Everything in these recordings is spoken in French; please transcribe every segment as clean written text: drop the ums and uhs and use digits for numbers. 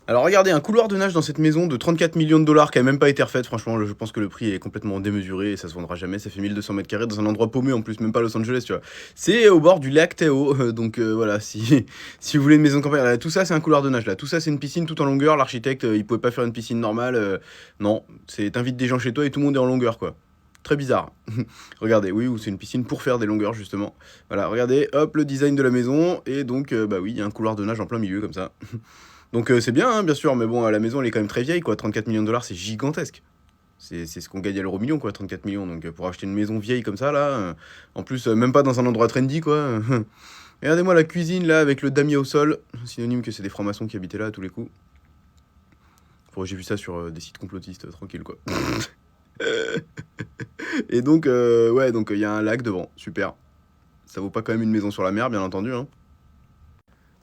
Alors regardez, un couloir de nage dans cette maison de 34 millions de dollars qui a même pas été refaite, franchement, je pense que le prix est complètement démesuré et ça se vendra jamais. Ça fait 1200 mètres carrés dans un endroit paumé en plus, même pas Los Angeles, tu vois. C'est au bord du lac Tahoe, donc voilà, si, si vous voulez une maison de campagne, là, tout ça c'est un couloir de nage là, tout ça c'est une piscine tout en longueur. L'architecte il pouvait pas faire une piscine normale, non, c'est t'invites des gens chez toi et tout le monde est en longueur quoi. Très bizarre. Regardez, oui, ou c'est une piscine pour faire des longueurs justement. Voilà, regardez, hop, le design de la maison et donc bah oui, il y a un couloir de nage en plein milieu comme ça. Donc c'est bien, hein, bien sûr, mais bon, la maison elle est quand même très vieille, quoi. 34 millions de dollars, c'est gigantesque. C'est ce qu'on gagne à l'euro million, quoi, 34 millions. Donc pour acheter une maison vieille comme ça, là, en plus, même pas dans un endroit trendy, quoi. Regardez-moi la cuisine, là, avec le damier au sol. Synonyme que c'est des francs-maçons qui habitaient là à tous les coups. J'ai vu ça sur des sites complotistes, tranquille, quoi. Et donc, ouais, donc il y a un lac devant, super. Ça vaut pas quand même une maison sur la mer, bien entendu, hein.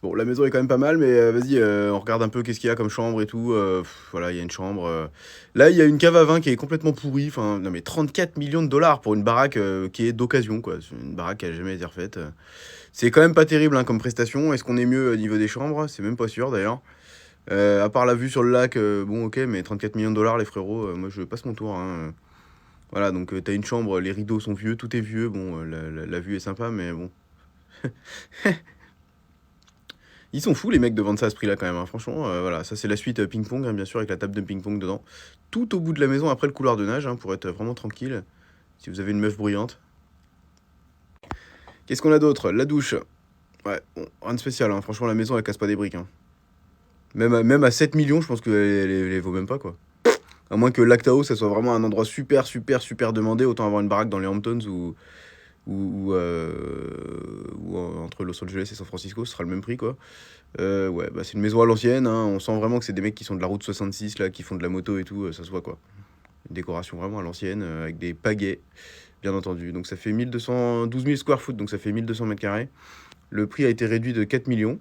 Bon, la maison est quand même pas mal, mais vas-y, on regarde un peu qu'est-ce qu'il y a comme chambre et tout. Voilà, il y a une chambre. Là, il y a une cave à vin qui est complètement pourrie. Enfin, non, mais 34 millions de dollars pour une baraque qui est d'occasion, quoi. C'est une baraque qui a jamais été refaite. C'est quand même pas terrible hein, comme prestation. Est-ce qu'on est mieux au niveau des chambres? C'est même pas sûr d'ailleurs. À part la vue sur le lac, bon, ok, mais 34 millions de dollars, les frérots, moi je passe mon tour, hein. Voilà, donc t'as une chambre, les rideaux sont vieux, tout est vieux. Bon, la vue est sympa, mais bon. Ils sont fous les mecs de vendre ça à ce prix-là quand même, hein. Franchement, voilà, ça c'est la suite ping-pong, hein, bien sûr, avec la table de ping-pong dedans. Tout au bout de la maison après le couloir de nage, hein, pour être vraiment tranquille, si vous avez une meuf bruyante. Qu'est-ce qu'on a d'autre? La douche. Ouais, bon, rien de spécial, hein. Franchement, la maison elle casse pas des briques, hein. Même à 7 millions, je pense qu'elle vaut même pas, quoi. À moins que Lactao, ça soit vraiment un endroit super, super, super demandé, autant avoir une baraque dans les Hamptons ou entre Los Angeles et San Francisco, ce sera le même prix, quoi. Ouais, bah c'est une maison à l'ancienne, hein. On sent vraiment que c'est des mecs qui sont de la route 66, là, qui font de la moto et tout, ça se voit, quoi. Une décoration vraiment à l'ancienne, avec des pagaies, bien entendu. Donc ça fait 12 000 square foot, donc ça fait 1200 mètres carrés. Le prix a été réduit de 4 millions.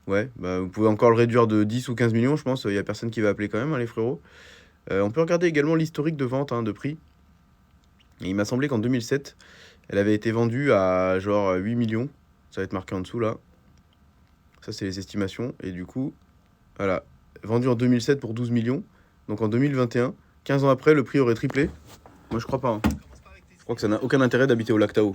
Ouais, bah vous pouvez encore le réduire de 10 ou 15 millions, je pense. Il y a personne qui va appeler quand même, hein, les frérots. On peut regarder également l'historique de vente, hein, de prix. Et il m'a semblé qu'en 2007, elle avait été vendue à genre 8 millions. Ça va être marqué en dessous, là. Ça, c'est les estimations. Et du coup, voilà. Vendue en 2007 pour 12 millions. Donc en 2021, 15 ans après, le prix aurait triplé. Moi, je crois pas, hein. Je crois que ça n'a aucun intérêt d'habiter au lac Tahoe.